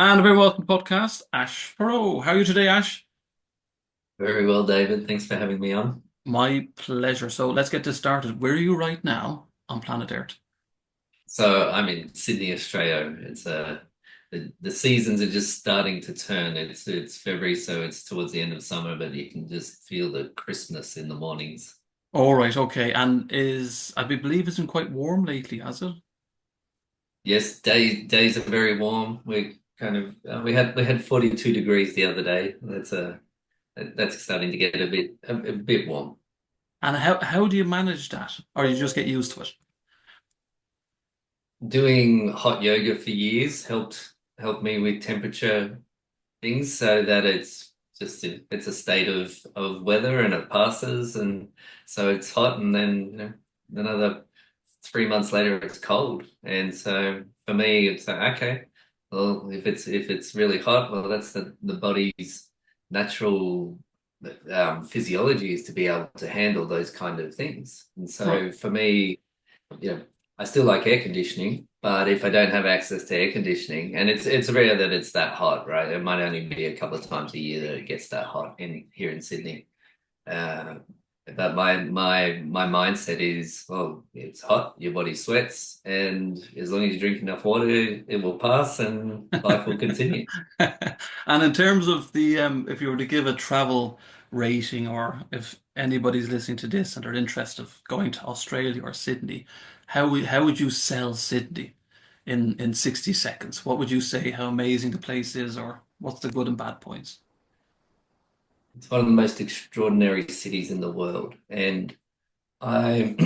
And a very welcome to the podcast, Ash Perrow. How are you today, Ash? Very well, David. Thanks for having me on. My pleasure. So let's get this started. Where are you right now on planet Earth? So I'm in Sydney, Australia. The seasons are just starting to turn. It's February, so it's towards the end of summer, but you can just feel the crispness in the mornings. All right, okay. And I believe it's been quite warm lately, has it? Yes, days are very warm. We kind of we had 42 degrees the other day. That's starting to get a bit warm. And how do you manage that? Or you just get used to it? Doing hot yoga for years helped me with temperature things so that it's a state of weather and it passes, and so it's hot, and then another 3 months later it's cold, and so for me it's like, okay, well, if it's really hot, well, that's the body's natural physiology is to be able to handle those kind of things. And Right. so for me, you know, I still like air conditioning, but if I don't have access to air conditioning, and it's rare that it's that hot, right? It might only be a couple of times a year that it gets that hot in here in Sydney. Uh, but my mindset is, well, it's hot, your body sweats, and as long as you drink enough water, it will pass and life will continue. And in terms of if you were to give a travel rating, or if anybody's listening to this and they're interested of going to Australia or Sydney, how would you sell Sydney in 60 seconds? What would you say how amazing the place is, or what's the good and bad points? It's one of the most extraordinary cities in the world, and I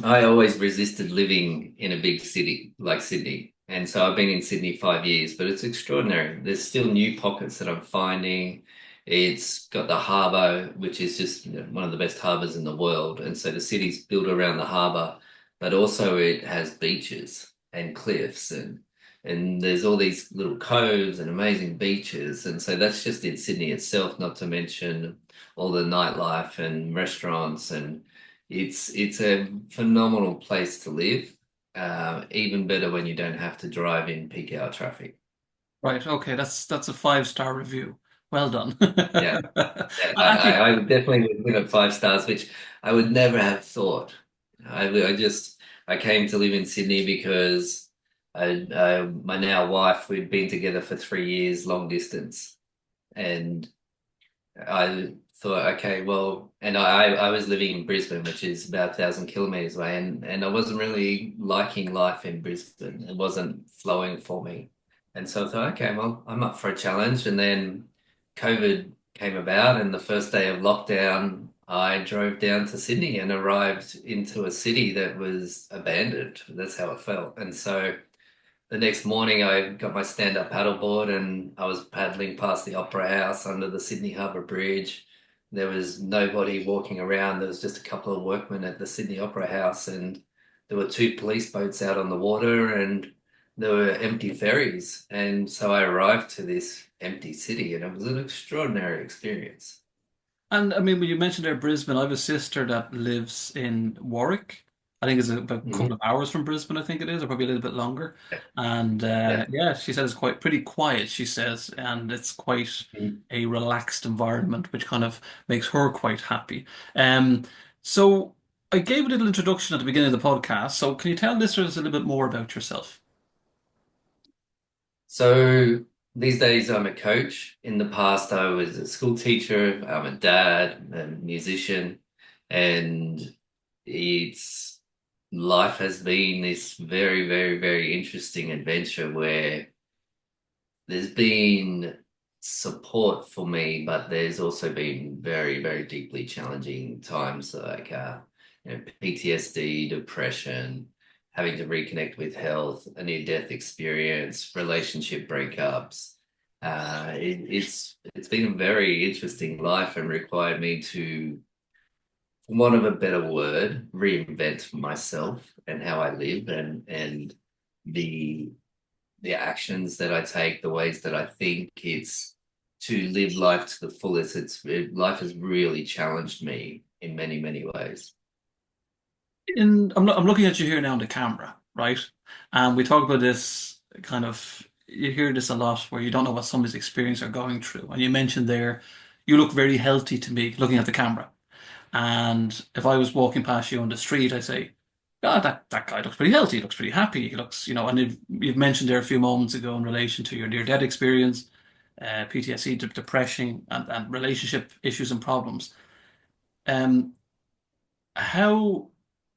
I always resisted living in a big city like Sydney. And so I've been in Sydney 5 years, but it's extraordinary. There's still new pockets that I'm finding. It's got the harbour, which is just one of the best harbours in the world. And so the city's built around the harbour, but also it has beaches and cliffs, and there's all these little coves and amazing beaches. And so that's just in Sydney itself, not to mention all the nightlife and restaurants, and it's a phenomenal place to live. Even better when you don't have to drive in peak hour traffic. Right, okay, that's a 5-star review. Well done. Yeah, yeah. Actually, I would definitely would give it 5 stars, which I would never have thought. I came to live in Sydney because my now wife, we'd been together for 3 years, long distance, and I thought, okay, well, and I was living in Brisbane, which is about 1,000 kilometers away, and I wasn't really liking life in Brisbane. It wasn't flowing for me. And so I thought, okay, well, I'm up for a challenge. And then COVID came about, and the first day of lockdown, I drove down to Sydney and arrived into a city that was abandoned. That's how it felt. And so the next morning, I got my stand-up paddleboard and I was paddling past the Opera House under the Sydney Harbour Bridge. There was nobody walking around. There was just a couple of workmen at the Sydney Opera House, and there were two police boats out on the water, and there were empty ferries. And so I arrived to this empty city, and it was an extraordinary experience. and I mean, when you mentioned there Brisbane, I have a sister that lives in Warwick. I think it's about a couple Hmm. of hours from Brisbane, I think it is, or probably a little bit longer. And Yeah. yeah, she said it's quite pretty quiet, she says, and it's quite Mhm. a relaxed environment, which kind of makes her quite happy. Um, so I gave a little introduction at the beginning of the podcast. So can you tell listeners a little bit more about yourself? So these days I'm a coach. In the past, I was a school teacher. I'm a dad, a musician, and it's life has been this very, very, very interesting adventure where there's been support for me, but there's also been very, very deeply challenging times like PTSD, depression, having to reconnect with health, a near-death experience, relationship breakups. It's been a very interesting life and required me to, for want of a better word, reinvent myself and how I live, and the the actions that I take, the ways that I think. It's to live life to the fullest. Life has really challenged me in many, many ways. I'm looking at you here now on the camera, right? And we talk about this kind of. you hear this a lot where you don't know what somebody's experience or going through. And you mentioned there, you look very healthy to me looking at the camera. And if I was walking past you on the street, I'd say, God, that guy looks pretty healthy. He looks pretty happy. He looks, and you've mentioned there a few moments ago in relation to your near-death experience, PTSD, depression, and relationship issues and problems. Um, how,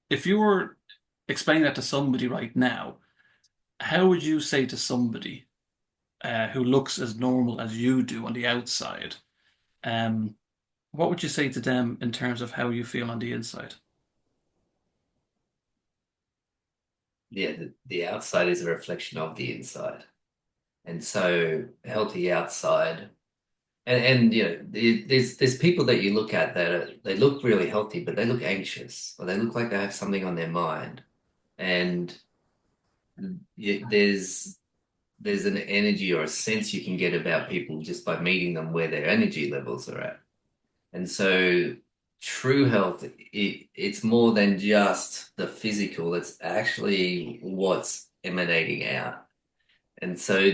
if you were explaining that to somebody right now, how would you say to somebody who looks as normal as you do on the outside, um, what would you say to them in terms of how you feel on the inside? Yeah, the outside is a reflection of the inside. And so healthy outside. And there's people that you look at that they look really healthy, but they look anxious or they look like they have something on their mind. And there's an energy or a sense you can get about people just by meeting them where their energy levels are at. And so true health, it's more than just the physical, it's actually what's emanating out. And so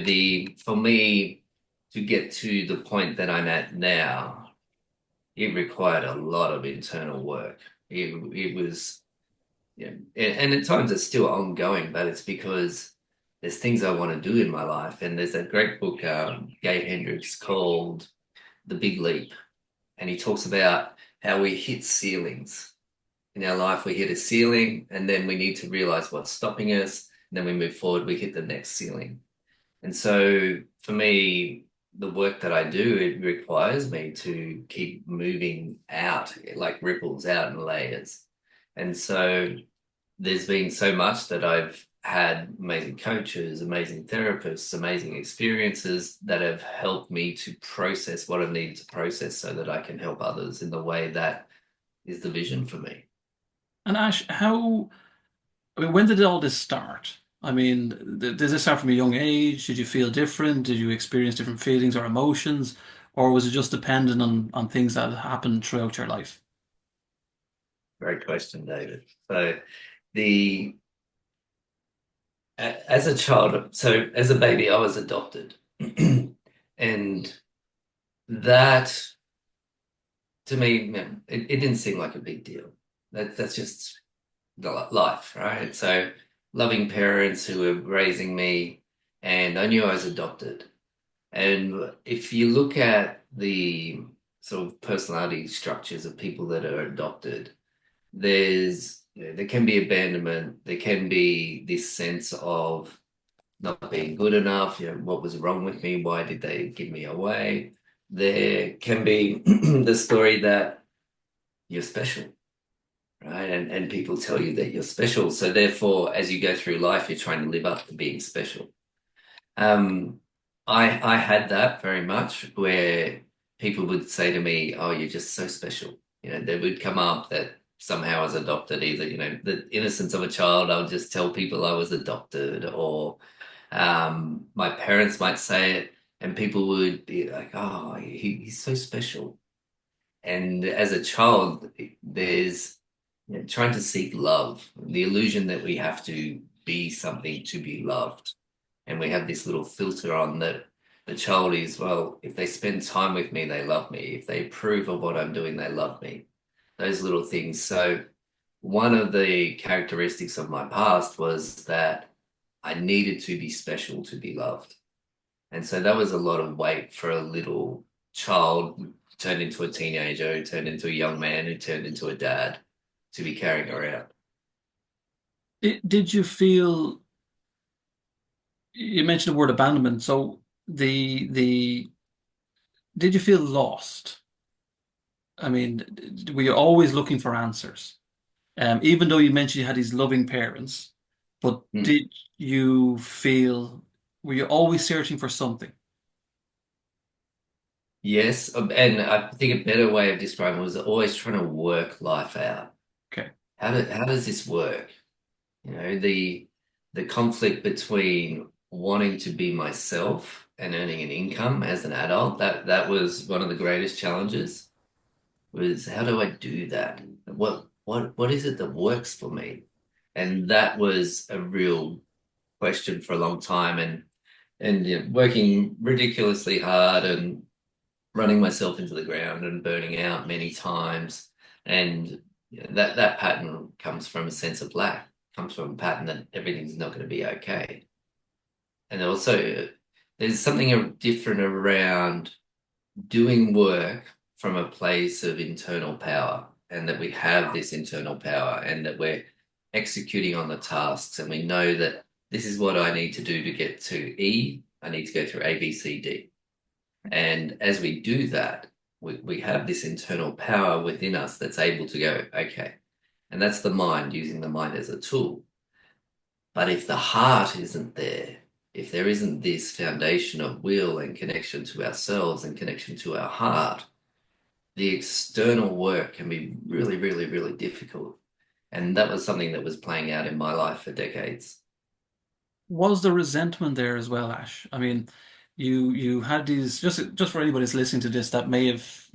for me to get to the point that I'm at now, it required a lot of internal work. It was, yeah, and at times it's still ongoing, but it's because there's things I want to do in my life. And there's a great book, Gay Hendricks, called The Big Leap. And he talks about how we hit ceilings in our life. We hit a ceiling, and then we need to realize what's stopping us. And then we move forward, we hit the next ceiling. And so for me, the work that I do, it requires me to keep moving out, like ripples out in layers. And so there's been so much that I've had amazing coaches, amazing therapists, amazing experiences that have helped me to process what I need to process so that I can help others in the way that is the vision for me. And Ash, I mean, when did all this start? I mean, did this start from a young age? Did you feel different? Did you experience different feelings or emotions? Or was it just dependent on things that happened throughout your life? Great question, David. So the as a child, so as a baby, I was adopted. And that to me, man, it didn't seem like a big deal. That's just the life, right? So loving parents who were raising me, and I knew I was adopted. And if you look at the sort of personality structures of people that are adopted, there can be abandonment, there can be this sense of not being good enough, what was wrong with me? Why did they give me away? There can be the story that you're special, right? And people tell you that you're special. So therefore, as you go through life, you're trying to live up to being special. Um, I had that very much where people would say to me, "Oh, you're just so special." They would come up that somehow I was adopted, either, the innocence of a child, I would just tell people I was adopted, or my parents might say it, and people would be like, "Oh, he's so special." And as a child, there's trying to seek love, the illusion that we have to be something to be loved. And we have this little filter on that the child is, well, if they spend time with me, they love me. If they approve of what I'm doing, they love me. Those little things. So one of the characteristics of my past was that I needed to be special to be loved. And so that was a lot of weight for a little child who turned into a teenager, who turned into a young man, who turned into a dad to be carrying around. Did you feel, you mentioned the word abandonment, so did you feel lost? I mean, were you always looking for answers? Even though you mentioned you had these loving parents, but Hmm. did you feel, were you always searching for something? Yes, and I think a better way of describing it was always trying to work life out. Okay. How does this work? The conflict between wanting to be myself and earning an income as an adult, that was one of the greatest challenges, was how do I do that? What is it that works for me? And that was a real question for a long time. And and working ridiculously hard and running myself into the ground and burning out many times. And that pattern comes from a sense of lack, comes from a pattern that everything's not going to be okay. And also, there's something different around doing work from a place of internal power, and that we have this internal power, and that we're executing on the tasks, and we know that this is what I need to do to get to E. I need to go through A, B, C, D. And as we do that, we have this internal power within us that's able to go, okay. And that's the mind, using the mind as a tool. But if the heart isn't there, if there isn't this foundation of will and connection to ourselves and connection to our heart, the external work can be really, really, really difficult. And that was something that was playing out in my life for decades. Was there resentment there as well, Ash? I mean, you had these, just for anybody who's listening to this that may have,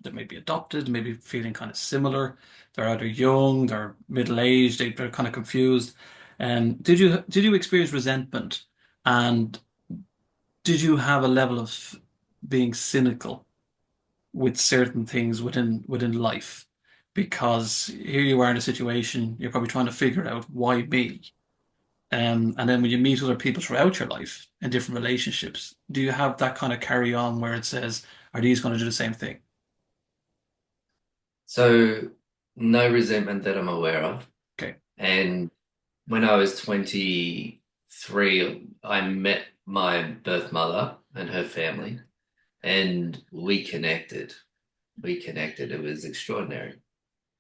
that may be adopted, maybe feeling kind of similar. They're either young, they're middle-aged, they're kind of confused. Did you experience resentment? And did you have a level of being cynical with certain things within life? Because here you are in a situation, you're probably trying to figure out why me? And then when you meet other people throughout your life in different relationships, do you have that kind of carry on where it says, are these going to do the same thing? So, no resentment that I'm aware of. Okay. And when I was 23, I met my birth mother and her family, and we connected. We connected. It was extraordinary.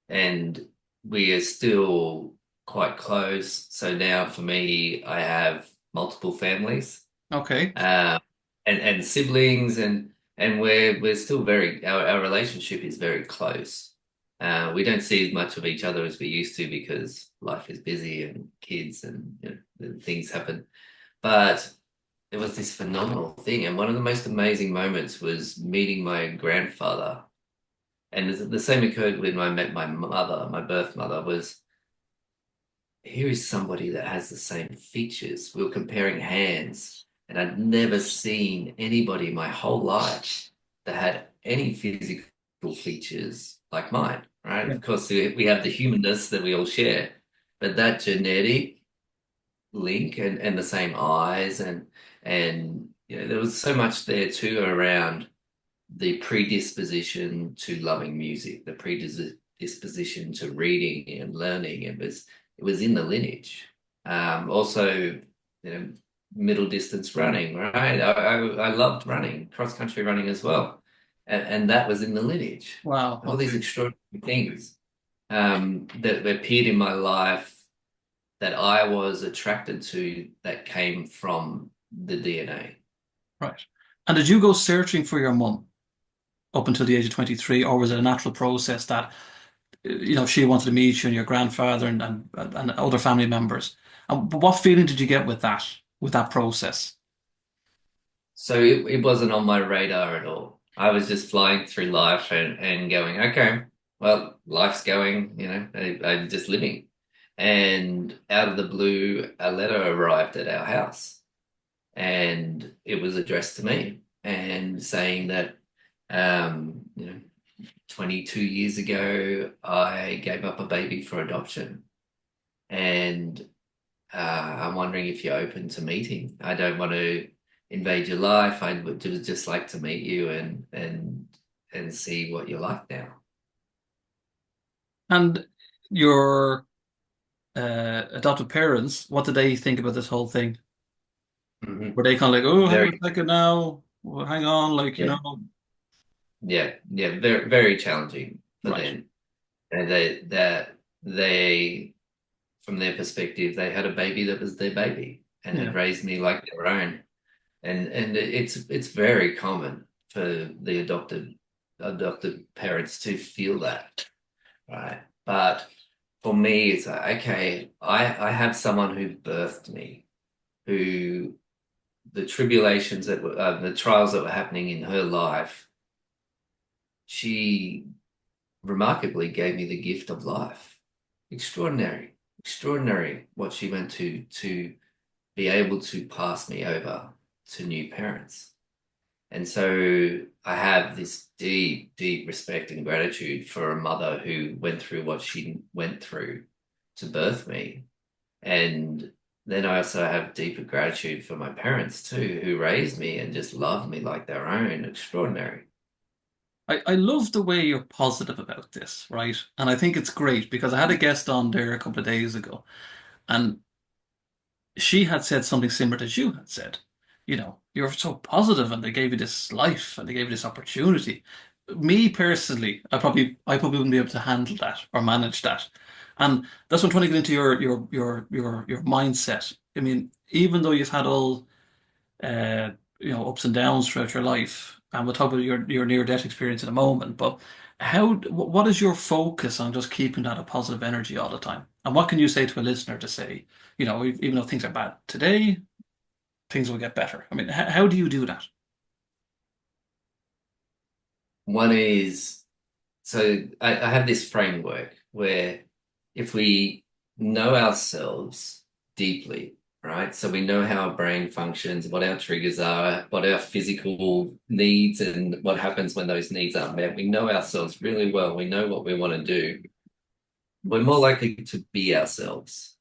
And we are still quite close. So now for me, I have multiple families, Okay. uh, and siblings, and we're still our relationship is very close. We don't see as much of each other as we used to because life is busy and kids and things happen. But it was this phenomenal thing, and one of the most amazing moments was meeting my grandfather. And the same occurred when I met my mother, my birth mother, was here is somebody that has the same features. We were comparing hands, and I'd never seen anybody my whole life that had any physical features like mine, right? Yeah. Of course, we have the humanness that we all share, but that genetic link and the same eyes and there was so much there too around the predisposition to loving music, the predisposition to reading and learning. It was in the lineage. Also, middle distance running, right? I loved running, cross country running as well, and that was in the lineage. Wow. All these Okay. extraordinary things that appeared in my life that I was attracted to that came from the DNA. Right. And did you go searching for your mum up until the age of 23, or was it a natural process that, she wanted to meet you and your grandfather and other family members? And what feeling did you get with that process? So it wasn't on my radar at all. I was just flying through life and going, okay, well, life's going, I'm just living. And out of the blue, a letter arrived at our house, and it was addressed to me and saying that, um, you know, 22 years ago, I gave up a baby for adoption. And I'm wondering if you're open to meeting. I don't want to invade your life. I would just like to meet you and see what you're like now. And your adoptive parents, what did they think about this whole thing? Hmm. Were they kind of like, oh, hang on Very, a second now, well, hang on, like, yeah, yeah, very, very challenging for right. them. And they, from their perspective, they had a baby that was their baby and had Yeah. raised me like their own. And it's very common for the adopted parents to feel that, right? But for me, it's like, okay, I have someone who birthed me, who the tribulations the trials that were happening in her life, she remarkably gave me the gift of life. Extraordinary, extraordinary what she went to be able to pass me over to new parents. And so I have this deep, deep respect and gratitude for a mother who went through what she went through to birth me. And then I also have deeper gratitude for my parents too, who raised me and just loved me like their own. Extraordinary. I love the way you're positive about this, right? And I think it's great because I had a guest on there a couple of days ago, and she had said something similar that you had said. You're so positive and they gave you this life and they gave you this opportunity. Me personally, I probably wouldn't be able to handle that or manage that. And that's what I'm trying to get into your mindset. I mean, even though you've had all uh, ups and downs throughout your life. And we'll talk about your near-death experience in a moment. But what is your focus on just keeping that a positive energy all the time? And what can you say to a listener to say, even though things are bad today, things will get better? I mean, how do you do that? One is I have this framework where if we know ourselves deeply, right? So we know how our brain functions, what our triggers are, what our physical needs, and what happens when those needs aren't met. We know ourselves really well. We know what we want to do. We're more likely to be ourselves.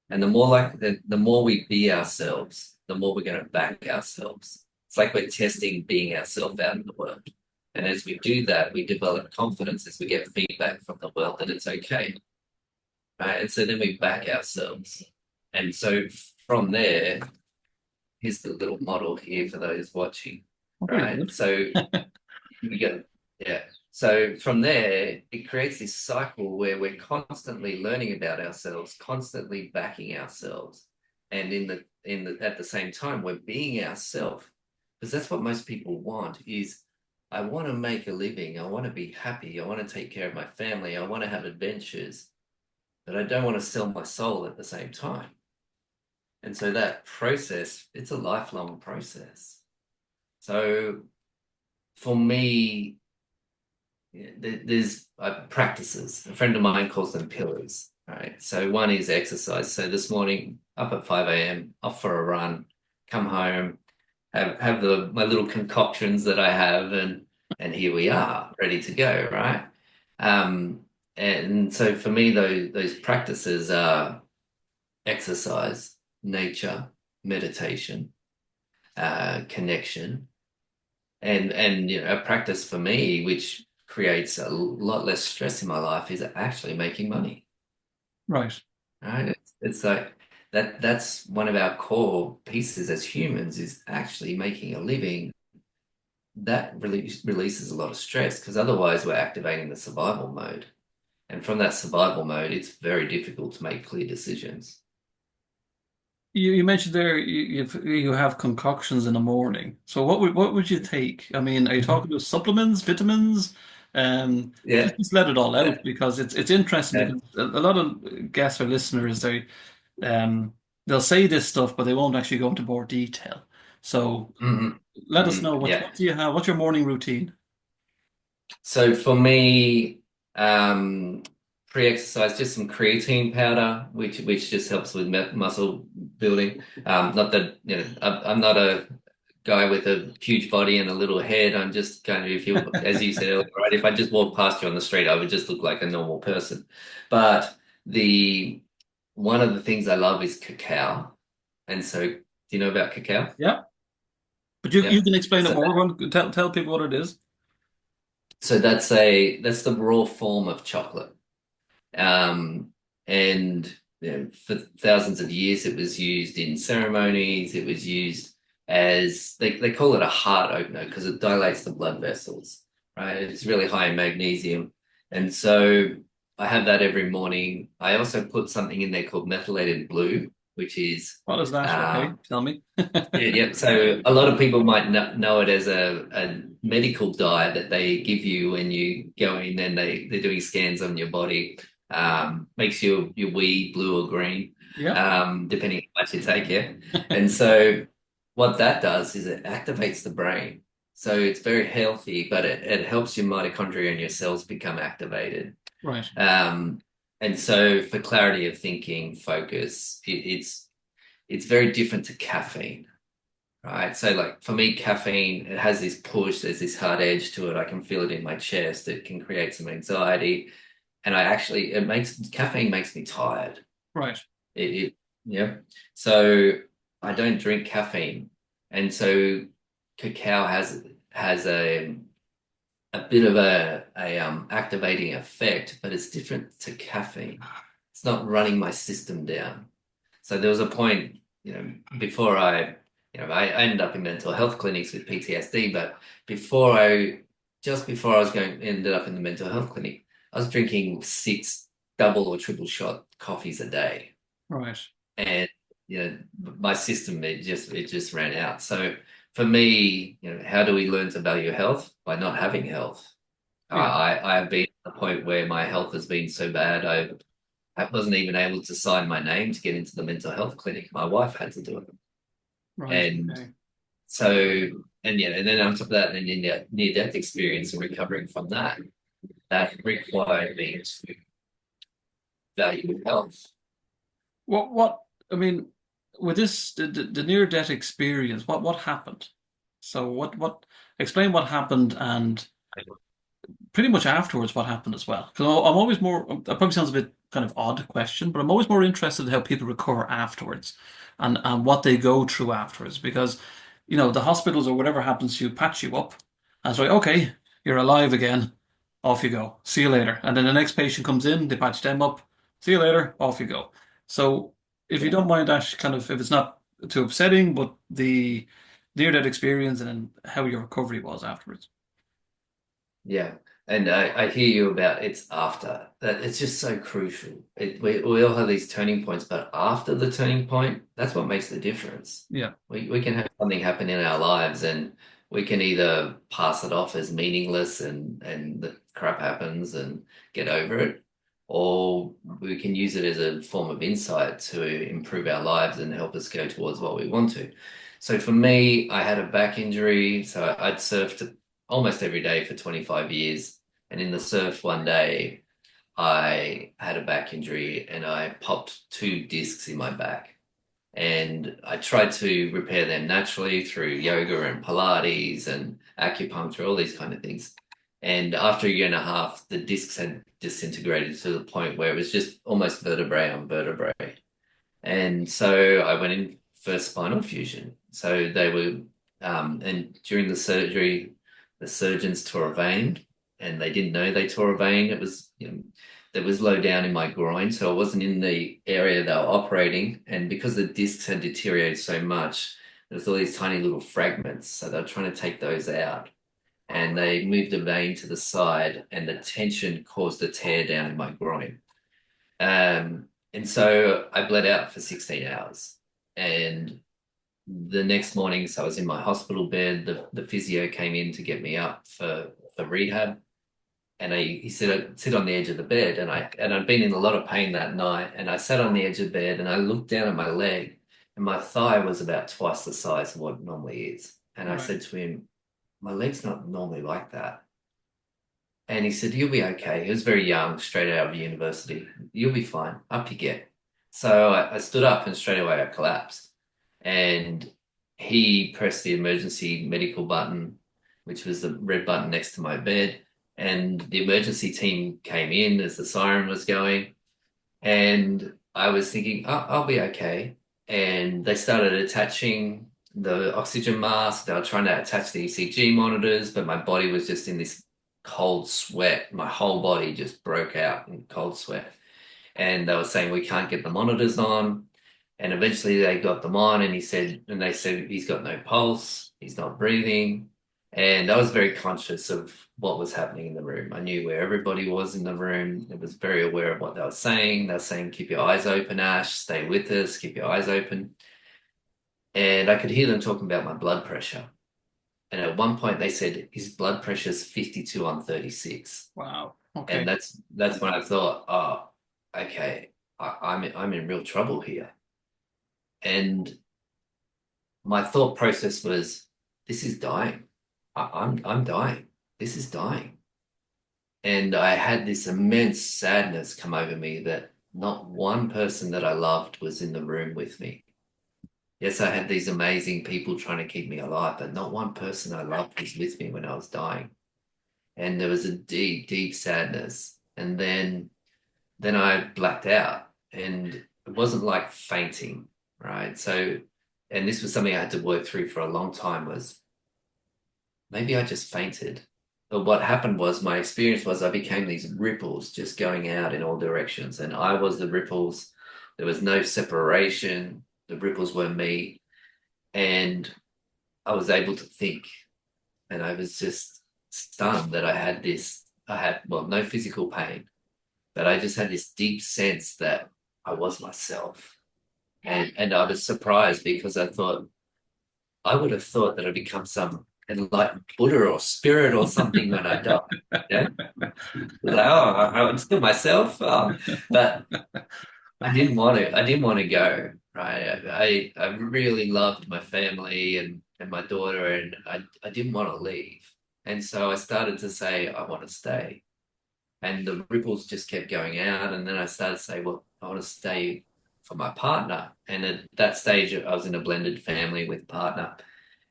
And the more we be ourselves, the more we're going to back ourselves. It's like we're testing being ourselves out in the world. And as we do that, we develop confidence as we get feedback from the world that it's okay. Right. And so then we back ourselves. And so from there, here's the little model here for those watching. Oh, very Right. good. So we go, yeah. So from there, it creates this cycle where we're constantly learning about ourselves, constantly backing ourselves, and in the at the same time, we're being ourselves because that's what most people want. Is I want to make a living, I want to be happy, I want to take care of my family, I want to have adventures, but I don't want to sell my soul at the same time. And so that process, it's a lifelong process. So for me, yeah, there's practices. A friend of mine calls them pillars, right? So one is exercise. So this morning, up at 5 a.m., off for a run, come home, have the my little concoctions that I have, and here we are, ready to go, right? Um, and so for me, those practices are exercise, nature, meditation, connection and a practice for me which creates a lot less stress in my life is actually making money, Right. right? It's like that's one of our core pieces as humans is actually making a living. That releases a lot of stress because otherwise we're activating the survival mode, and from that survival mode it's very difficult to make clear decisions. You mentioned there you have concoctions in the morning. So what would you take? I mean, are you talking about supplements, vitamins? Yeah, Just let it all yeah, out because it's interesting yeah. because a lot of guests or listeners um they'll say this stuff but they won't actually go into more detail. So Mhm, let us know what yeah. what do you have? What's your morning routine? So for me, um, pre-exercise, just some creatine powder, which just helps with muscle building. Not that I'm not a guy with a huge body and a little head. I'm just kind of, if you, as you said earlier, right? If I just walk past you on the street, I would just look like a normal person. But the one of the things I love is cacao, and so do you know about cacao? Yeah, but you Yeah. can explain it So more. Tell people what it is. that's the raw form of chocolate. Um, and for thousands of years, it was used in ceremonies. It was used as they call it a heart opener because it dilates the blood vessels, right? It's really high in magnesium. And so I have that every morning. I also put something in there called methylated blue, which is What is that? Okay, um, tell me. yeah, yeah. So a lot of people might know it as a medical dye that they give you when you go in and they're doing scans on your body. Makes your wee blue or green, Yeah, depending on how much you take, yeah. And so what that does is it activates the brain. So it's very healthy, but it helps your mitochondria and your cells become activated. right. Um, and so for clarity of thinking, focus, it's very different to caffeine, right? So like for me, caffeine, it has this push, there's this hard edge to it. I can feel it in my chest. It can create some anxiety. And caffeine makes me tired. Right. It yeah. So I don't drink caffeine. And so cacao has a bit of a activating effect, but it's different to caffeine. It's not running my system down. So there was a point, before I ended up in mental health clinics with PTSD, but just before I was ended up in the mental health clinic, I was drinking six double or triple shot coffees a day. Right. And, my system, it just ran out. So for me, how do we learn to value health? By not having health. Yeah. I have been at a point where my health has been so bad, I wasn't even able to sign my name to get into the mental health clinic. My wife had to do it. Right. And Okay. so, and then on top of that, and then near death experience and recovering from that, that required me to value health. What, I mean, with this, the near death experience, what happened? So explain what happened and pretty much afterwards what happened as well. Because I'm always more, that probably sounds a bit kind of odd question, but I'm always more interested in how people recover afterwards and what they go through afterwards. Because, the hospitals or whatever happens to you patch you up and it's like, okay, you're alive again. Off you go. See you later. And then the next patient comes in, they patch them up. See you later. Off you go. So if you don't mind, Ash, kind of, if it's not too upsetting, but the near-death experience and then how your recovery was afterwards. Yeah. And I hear you about it's after that. It's just so crucial. We all have these turning points, but after the turning point, that's what makes the difference. Yeah. We can have something happen in our lives and we can either pass it off as meaningless and the crap happens and get over it, or we can use it as a form of insight to improve our lives and help us go towards what we want to. So for me, I had a back injury, so I'd surfed almost every day for 25 years. And in the surf one day, I had a back injury and I popped two discs in my back. And I tried to repair them naturally through yoga and Pilates and acupuncture, all these kind of things. And after a year and a half, the discs had disintegrated to the point where it was just almost vertebrae on vertebrae. And so I went in for spinal fusion. So they were, and during the surgery, the surgeons tore a vein, and they didn't know they tore a vein. That was low down in my groin, so it wasn't in the area they were operating. And because the discs had deteriorated so much, there was all these tiny little fragments. So they were trying to take those out, and they moved a vein to the side, and the tension caused a tear down in my groin. And so I bled out for 16 hours. And the next morning, so I was in my hospital bed. The physio came in to get me up for rehab. And he said, I'd sit on the edge of the bed. And I'd been in a lot of pain that night. And I sat on the edge of the bed and I looked down at my leg, and my thigh was about twice the size of what it normally is. And I Right. said to him, my leg's not normally like that. And he said, you'll be okay. He was very young, straight out of university. You'll be fine. Up you get. So I stood up and straight away I collapsed. And he pressed the emergency medical button, which was the red button next to my bed. And the emergency team came in as the siren was going. And I was thinking, oh, I'll be okay. And they started attaching the oxygen mask. They were trying to attach the ECG monitors, but my body was just in this cold sweat. My whole body just broke out in cold sweat. And they were saying, we can't get the monitors on. And eventually they got them on, and they said he's got no pulse, he's not breathing. And I was very conscious of what was happening in the room. I knew where everybody was in the room. I was very aware of what they were saying. They were saying, keep your eyes open, Ash, stay with us, keep your eyes open. And I could hear them talking about my blood pressure. And at one point they said his blood pressure's 52 on 36. Wow. And Okay. that's when I thought, oh, okay, I'm in real trouble here. And my thought process was, this is dying. I'm dying. This is dying. And I had this immense sadness come over me that not one person that I loved was in the room with me. yes, I had these amazing people trying to keep me alive, but not one person I loved was with me when I was dying. And there was a deep, deep sadness. And then I blacked out, and it wasn't like fainting, right? So, and this was something I had to work through for a long time, was maybe I just fainted. But what happened was, my experience was I became these ripples just going out in all directions, and I was the ripples. There was no separation. The ripples were me, and I was able to think, and I was just stunned that I had this. I had, well, no physical pain, but I just had this deep sense that I was myself. And I was surprised because I would have thought that I'd become some enlightened Buddha or spirit or something when I die. Yeah. Like, oh, I'm still myself. Oh. But I didn't want to. I didn't want to go. Right. I really loved my family and my daughter, and I didn't want to leave. And so I started to say, I want to stay. And the ripples just kept going out. And then I started to say, well, I want to stay for my partner. And at that stage, I was in a blended family with partner,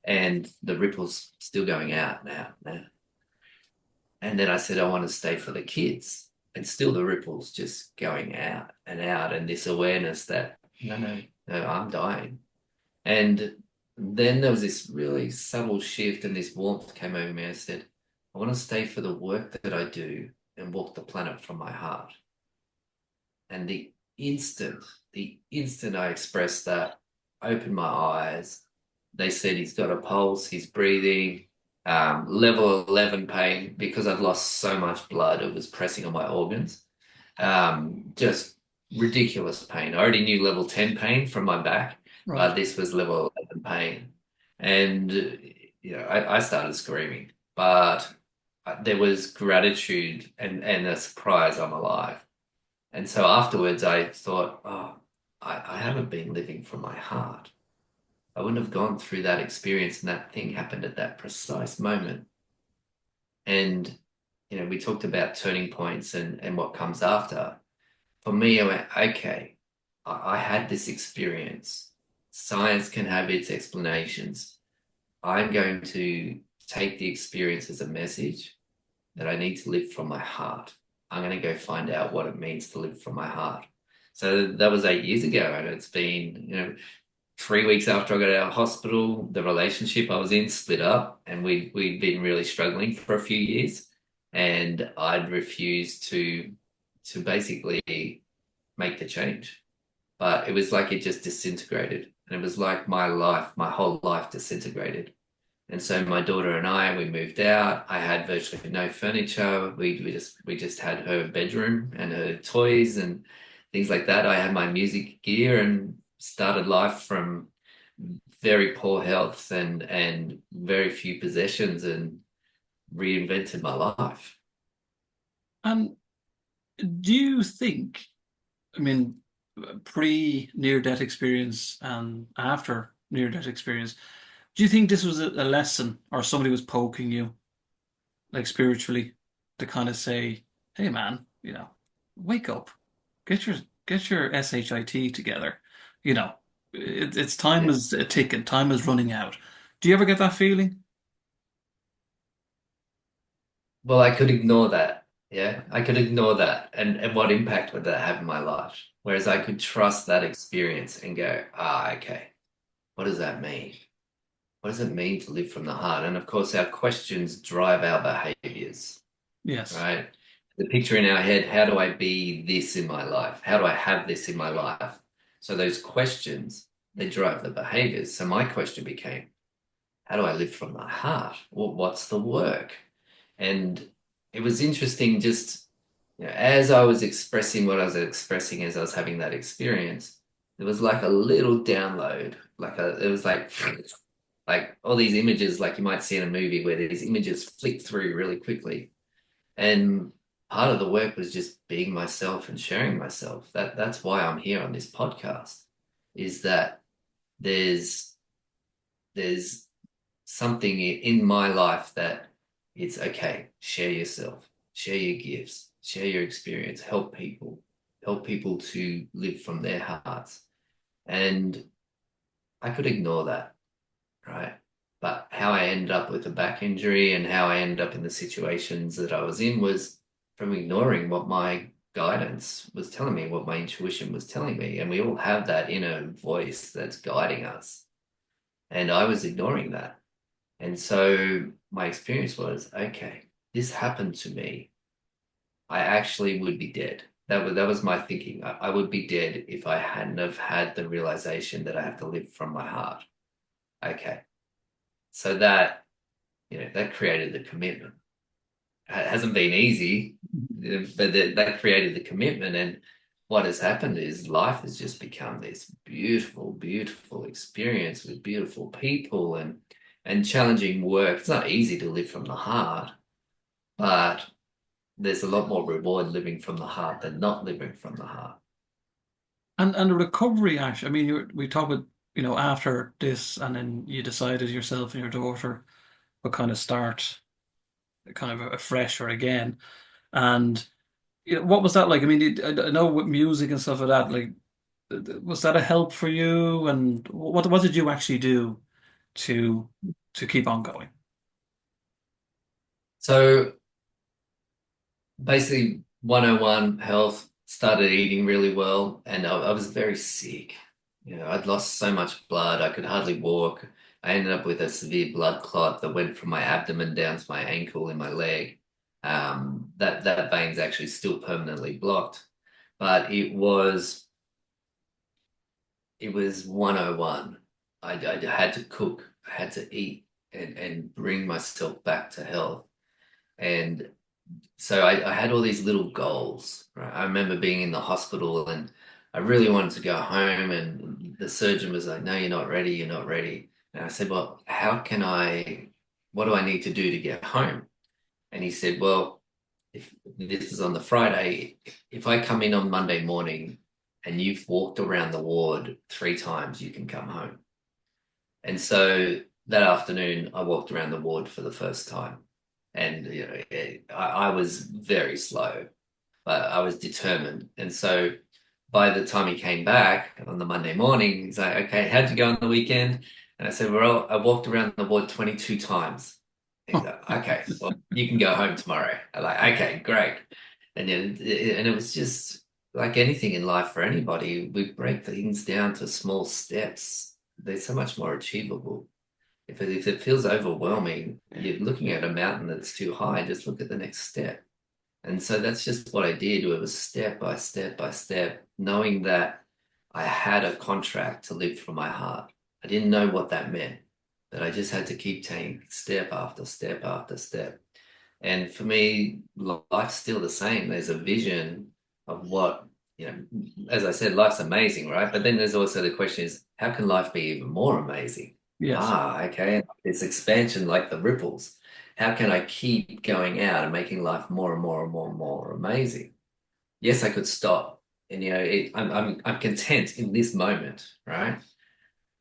and the ripples still going out now. And then I said, I want to stay for the kids. And still the ripples just going out and out. And this awareness that, no, I'm dying. And then there was this really subtle shift, and this warmth came over me. I said, I want to stay for the work that I do and walk the planet from my heart. And the instant I expressed that, I opened my eyes. They said he's got a pulse, he's breathing, level 11 pain because I'd lost so much blood. It was pressing on my organs. Just ridiculous pain. I already knew level 10 pain from my back, Right. but this was level 11 pain. And, I started screaming, but there was gratitude and a surprise I'm alive. And so afterwards, I thought, oh, I haven't been living from my heart. I wouldn't have gone through that experience, and that thing happened at that precise moment. And, we talked about turning points and what comes after. For me, I went, okay, I had this experience. Science can have its explanations. I'm going to take the experience as a message that I need to live from my heart. I'm going to go find out what it means to live from my heart. So that was 8 years ago, and it's been, 3 weeks after I got out of hospital, the relationship I was in split up, and we'd been really struggling for a few years, and I'd refused to basically make the change. But it was like it just disintegrated, and it was like my whole life disintegrated. And so my daughter and we moved out. I had virtually no furniture. We just had her bedroom and her toys and things like that. I had my music gear and started life from very poor health and very few possessions, and reinvented my life. And do you think, I mean, pre near-death experience and after near-death experience, do you think this was a lesson or somebody was poking you, like spiritually, to kind of say, hey man, wake up, get your get your shit together. You know, it's time Yeah. is a ticking, time is running out. Do you ever get that feeling? Well, I could ignore that. Yeah, I could ignore that. And what impact would that have in my life? Whereas I could trust that experience and go, okay, what does that mean? What does it mean to live from the heart? And of course, our questions drive our behaviors, Yes. right? The picture in our head, how do I be this in my life? How do I have this in my life? So those questions, they drive the behaviors. So my question became, how do I live from the heart? Well, what's the work? And it was interesting just, as I was expressing what I was expressing as I was having that experience, there was like a little download, it was like all these images, like you might see in a movie where these images flick through really quickly. And part of the work was just being myself and sharing myself. That's why I'm here on this podcast, is that there's there's something in my life that it's okay, share yourself, share your gifts, share your experience, help people to live from their hearts. And I could ignore that, right? But how I ended up with a back injury and how I ended up in the situations that I was in was from ignoring what my guidance was telling me, what my intuition was telling me. And we all have that inner voice that's guiding us. And I was ignoring that. And so my experience was, okay, this happened to me. I actually would be dead. That was my thinking. I would be dead if I hadn't have had the realization that I have to live from my heart. Okay. So that, that created the commitment. It hasn't been easy, but that created the commitment. And what has happened is life has just become this beautiful, beautiful experience with beautiful people and challenging work. It's not easy to live from the heart, but there's a lot more reward living from the heart than not living from the heart. And the recovery, Ash. I mean, we talk about, after this, and then you decided yourself and your daughter would kind of start kind of afresh or again. And what was that like? I mean, I know with music and stuff like that, like, was that a help for you? And what did you actually do to to keep on going? So basically 101 health, started eating really well, and I was very sick. I'd lost so much blood, I could hardly walk. I ended up with a severe blood clot that went from my abdomen down to my ankle in my leg. That vein's actually still permanently blocked, but it was 101. I had to cook, I had to eat and bring myself back to health. And so I had all these little goals, right? I remember being in the hospital and I really wanted to go home, and the surgeon was like, "No, you're not ready, you're not ready." And I said, "Well, what do I need to do to get home?" And he said, "Well, if this is on the Friday, if I come in on Monday morning and you've walked around the ward 3 times, you can come home." And so that afternoon, I walked around the ward for the first time. And I was very slow, but I was determined. And so by the time he came back on the Monday morning, he's like, "Okay, how'd you go on the weekend?" And I said, "Well, I walked around the ward 22 times." And he's like, "Okay, well, you can go home tomorrow." I'm like, "Okay, great." And it was just like anything in life for anybody, we break things down to small steps. They're so much more achievable. If it feels overwhelming, you're looking at a mountain that's too high, just look at the next step. And so that's just what I did. It was step by step by step, knowing that I had a contract to live from my heart. I didn't know what that meant, but I just had to keep taking step after step after step. And for me, life's still the same. There's a vision of what, as I said, life's amazing, right? But then there's also the question is, how can life be even more amazing? Yes. Okay. It's expansion like the ripples. How can I keep going out and making life more and more and more and more amazing? Yes, I could stop. And I'm content in this moment, right?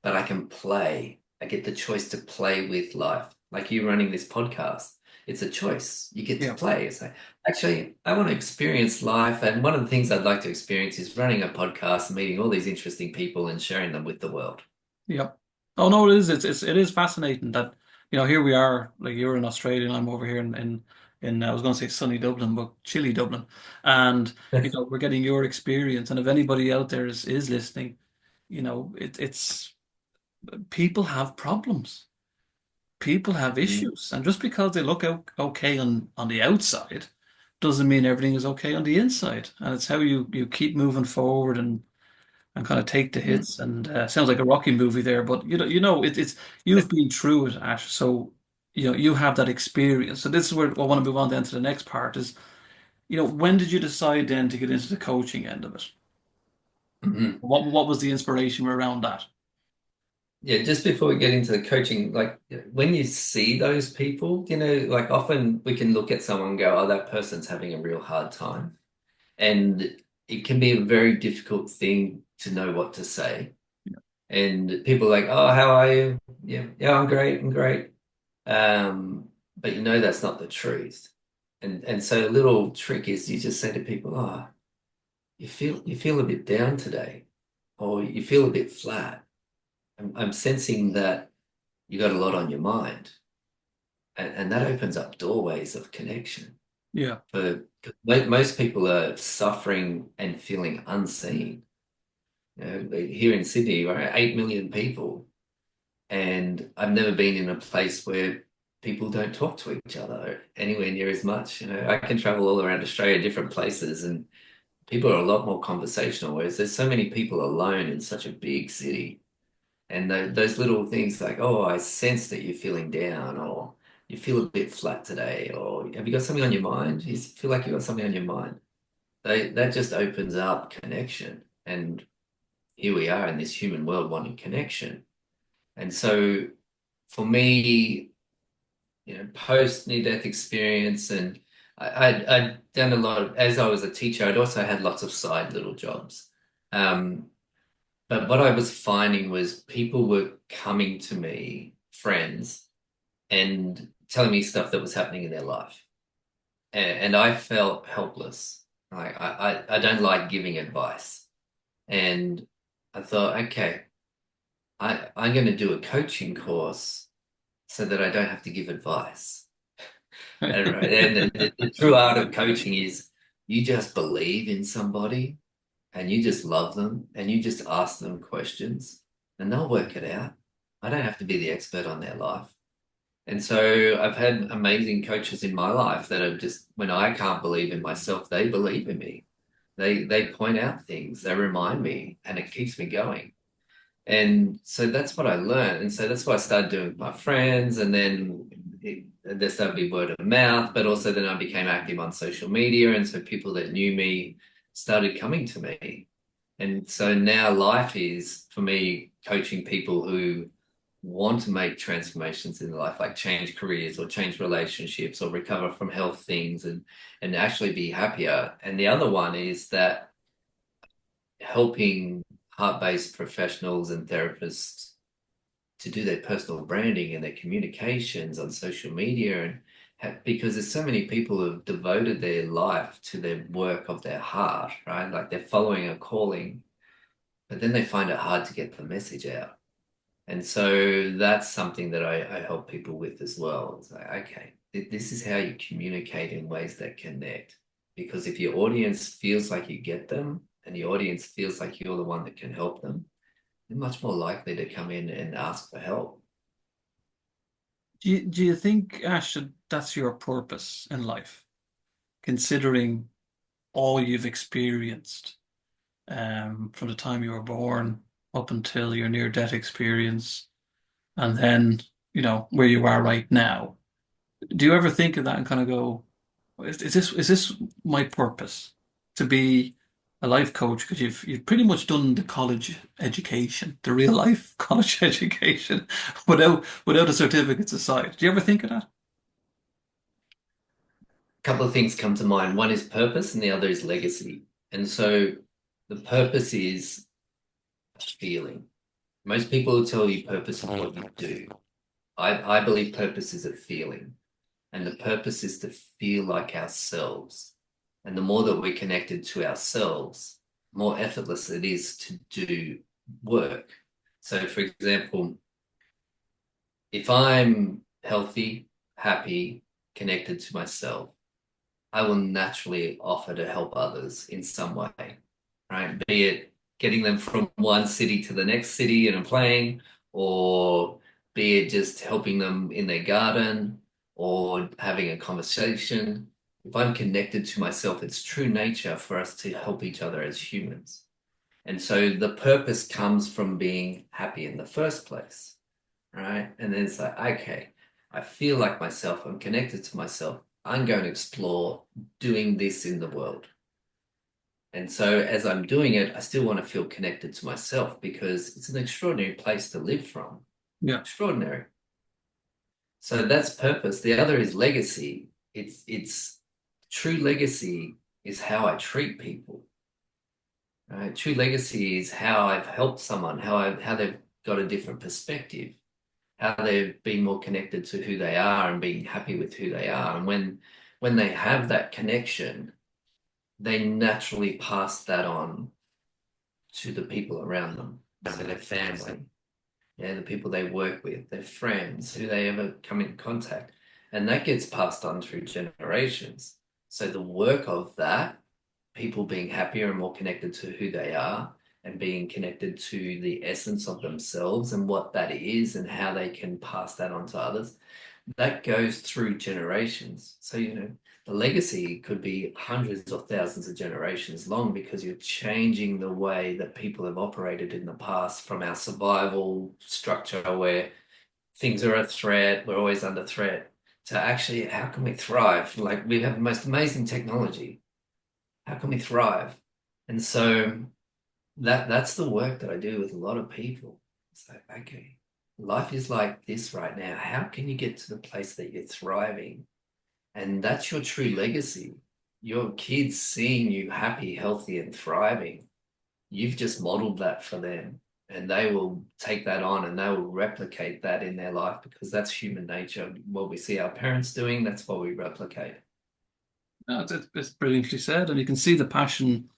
But I can play. I get the choice to play with life. Like you running this podcast, it's a choice. You get to Yeah. play. It's like, actually, I want to experience life. And one of the things I'd like to experience is running a podcast, meeting all these interesting people and sharing them with the world. Yep. Oh no, it is. It is fascinating that here we are. Like, you're in Australia, and I'm over here in I was going to say sunny Dublin, but chilly Dublin, and we're getting your experience. And if anybody out there is listening, it's people have problems. People have Mm, issues, and just because they look okay on the outside doesn't mean everything is okay on the inside. And it's how you keep moving forward and kind of take the mm, hits. And sounds like a Rocky movie there, but it's you've been through it, Ash. So you have that experience. So this is where I want to move on then to the next part is, when did you decide then to get into the coaching end of it? mm. What was the inspiration around that? Yeah, just before we get into the coaching, like when you see those people, like often we can look at someone and go, "Oh, that person's having a real hard time." And it can be a very difficult thing to know what to say. And people are like, "Oh, how are you?" Yeah, yeah, I'm great, I'm great. But that's not the truth. And so a little trick is you just say to people, "Oh, you feel a bit down today, or you feel a bit flat." I'm sensing that you got a lot on your mind, and that opens up doorways of connection. Yeah. For most people are suffering and feeling unseen. You know, here in Sydney, we're 8 million people, and I've never been in a place where people don't talk to each other anywhere near as much. You know, I can travel all around Australia, different places, and people are a lot more conversational, whereas there's so many people alone in such a big city. And those little things like, oh, I sense that you're feeling down, or you feel a bit flat today, or have you got something on your mind? You feel like you got something on your mind. That just opens up connection. And here we are in this human world wanting connection. And so for me, post near-death experience, and I'd done a lot of, as I was a teacher, I'd also had lots of side little jobs. Um, but what I was finding was people were coming to me, friends, and telling me stuff that was happening in their life. And I felt helpless. Like I don't like giving advice. And I thought, okay, I'm going to do a coaching course so that I don't have to give advice. And the true art of coaching is you just believe in somebody and you just love them and you just ask them questions and they'll work it out. I don't have to be the expert on their life. And so I've had amazing coaches in my life that are just, when I can't believe in myself, they believe in me. They point out things, they remind me, and it keeps me going. And so that's what I learned. And so that's what I started doing with my friends. And then there started to be word of mouth, but also then I became active on social media. And so people that knew me started coming to me. And so now life is for me coaching people who want to make transformations in their life, like change careers or change relationships or recover from health things and actually be happier. And the other one is that helping heart-based professionals and therapists to do their personal branding and their communications on social media and because there's so many people who've devoted their life to their work of their heart, right? Like they're following a calling, but then they find it hard to get the message out. And so that's something that I help people with as well. It's like, okay, this is how you communicate in ways that connect. Because if your audience feels like you get them and the audience feels like you're the one that can help them, they're much more likely to come in and ask for help. Do you think, Ash, that that's your purpose in life, considering all you've experienced from the time you were born up until your near-death experience, and then, where you are right now? Do you ever think of that and kind of go, is this my purpose to be a life coach? Because you've pretty much done the college education, the real life college education, without the certificates aside. Do you ever think of that? A couple of things come to mind. One is purpose and the other is legacy. And so the purpose is a feeling. Most people will tell you purpose is what you do. I believe purpose is a feeling. And the purpose is to feel like ourselves. And the more that we're connected to ourselves, more effortless it is to do work. So, for example, if I'm healthy, happy, connected to myself, I will naturally offer to help others in some way, right? Be it getting them from one city to the next city in a plane, or be it just helping them in their garden or having a conversation. If I'm connected to myself, it's true nature for us to help each other as humans. And so the purpose comes from being happy in the first place, right? And then it's like, okay, I feel like myself, I'm connected to myself. I'm going to explore doing this in the world. And so as I'm doing it, I still want to feel connected to myself because it's an extraordinary place to live from. Yeah. Extraordinary. So that's purpose. The other is legacy. It's true legacy is how I treat people. Right? True legacy is how I've helped someone, how they've got a different perspective, how they've been more connected to who they are and being happy with who they are. And when they have that connection, they naturally pass that on to the people around them, so their family. yeah, the people they work with, their friends, who they ever come in contact. And that gets passed on through generations. So the work of that, people being happier and more connected to who they are and being connected to the essence of themselves and what that is and how they can pass that on to others, that goes through generations. So, the legacy could be hundreds of thousands of generations long because you're changing the way that people have operated in the past from our survival structure where things are a threat, we're always under threat, to actually how can we thrive? Like we have the most amazing technology. How can we thrive? And so that's the work that I do with a lot of people. It's like, okay, life is like this right now. How can you get to the place that you're thriving? And that's your true legacy. Your kids seeing you happy, healthy, and thriving. You've just modeled that for them. And they will take that on and they will replicate that in their life because that's human nature. What we see our parents doing, that's what we replicate. No, it's brilliantly said, and you can see the passion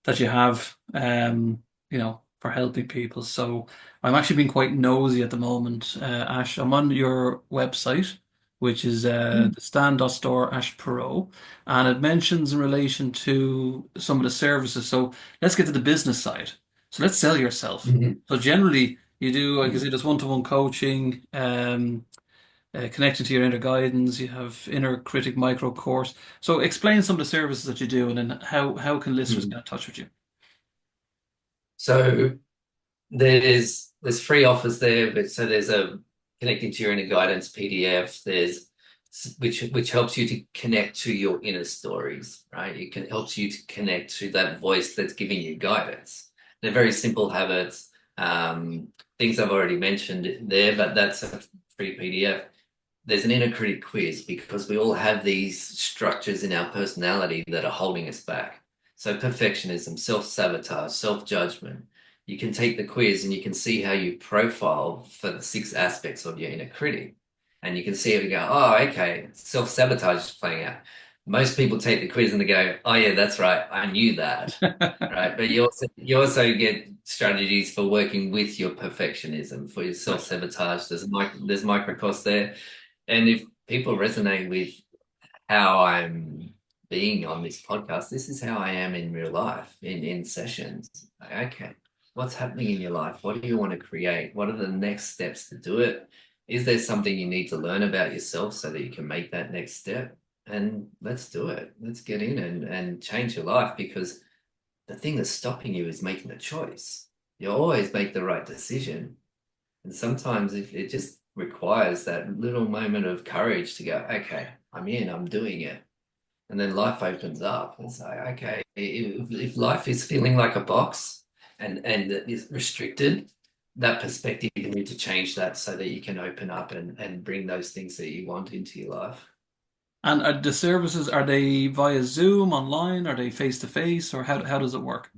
that you have, for helping people. So I'm actually being quite nosy at the moment, Ash. I'm on your website, which is the stand.store Ash Perrow, and it mentions in relation to some of the services. So let's get to the business side. So let's sell yourself. Mhm. So generally, you do, like I can Mhm. see there's one-to-one coaching, connecting to your inner guidance. You have inner critic micro course. So explain some of the services that you do, and then how can listeners get Mhm. in touch with you? So there's free offers there, but so there's a connecting to your inner guidance PDF. There's which helps you to connect to your inner stories, right? It can helps you to connect to that voice that's giving you guidance. They're very simple habits, things I've already mentioned there, but that's a free PDF. There's an inner critic quiz because we all have these structures in our personality that are holding us back. So perfectionism, self-sabotage, self-judgment. You can take the quiz and you can see how you profile for the six aspects of your inner critic. And you can see it and go, oh, okay, self-sabotage is playing out. Most people take the quiz and they go, oh yeah, that's right, I knew that. Right. But you also get strategies for working with your perfectionism, for your Right. self-sabotage. There's micro costs there. And if people resonate with how I'm being on this podcast, this is how I am in real life, in sessions. Like, okay, what's happening in your life? What do you want to create? What are the next steps to do it? Is there something you need to learn about yourself so that you can make that next step? And let's do it. Let's get in and change your life because the thing that's stopping you is making the choice. You always make the right decision. And sometimes it just requires that little moment of courage to go, okay, I'm in, I'm doing it. And then life opens up and say, okay, if life is feeling like a box and is restricted, that perspective, you need to change that so that you can open up and bring those things that you want into your life. And are the services, are they via Zoom, online? Are they face to face, or how does it work?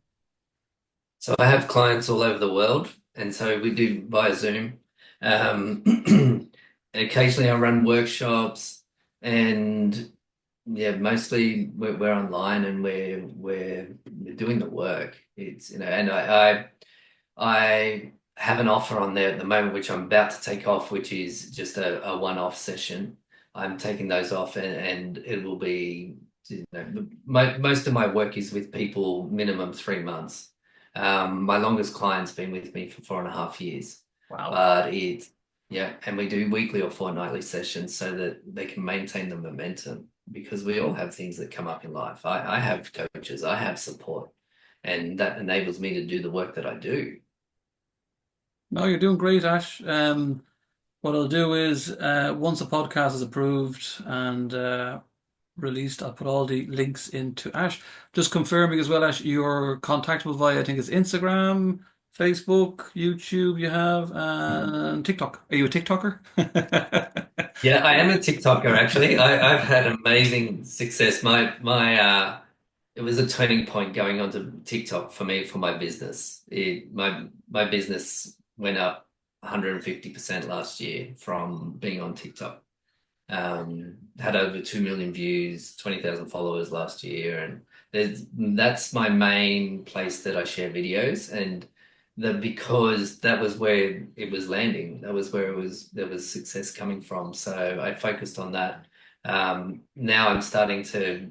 So I have clients all over the world, and so we do via Zoom. Um, occasionally I run workshops, and yeah, mostly we're online and we're doing the work. It's and I have an offer on there at the moment, which I'm about to take off, which is just a one-off session. I'm taking those off, and it will be, most of my work is with people minimum 3 months. My longest client's been with me for 4.5 years, Wow. but yeah, and we do weekly or fortnightly sessions so that they can maintain the momentum because we all have things that come up in life. I have coaches, I have support, and that enables me to do the work that I do. No, you're doing great, Ash. What I'll do is once the podcast is approved and released, I'll put all the links into Ash. Just confirming as well, Ash, you're contactable via, I think it's Instagram, Facebook, YouTube you have, and TikTok. Are you a TikToker? Yeah, I am a TikToker actually. I've had amazing success. It was a turning point going onto TikTok for me for my business. My business went up 150% last year from being on TikTok. Had over 2 million views, 20,000 followers last year, and that's my main place that I share videos. And because that was where it was landing. That was where there was success coming from. So I focused on that. Now I'm starting to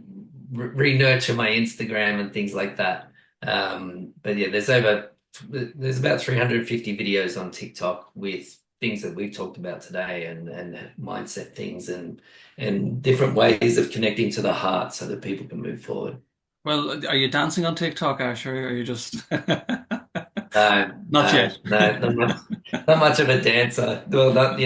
re-nurture my Instagram and things like that. But yeah, there's about 350 videos on TikTok with things that we've talked about today and mindset things and different ways of connecting to the heart so that people can move forward. Well, are you dancing on TikTok, Ash, or are you just No, not no, yet? no, not much of a dancer. Well, not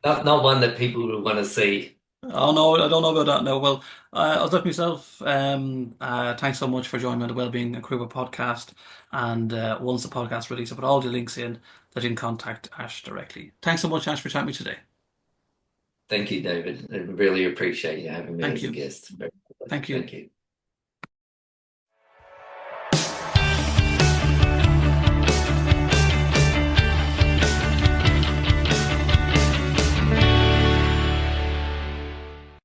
not one that people would want to see. Oh no, I don't know about that. No, well, I'll let myself. Thanks so much for joining me on the Wellbeing Aruba podcast. And once the podcast releases, I'll put all the links in that you can contact Ash directly. Thanks so much, Ash, for chatting with me today. Thank you, David. I really appreciate you having me Thank as a you. guest. Thank you. Thank you.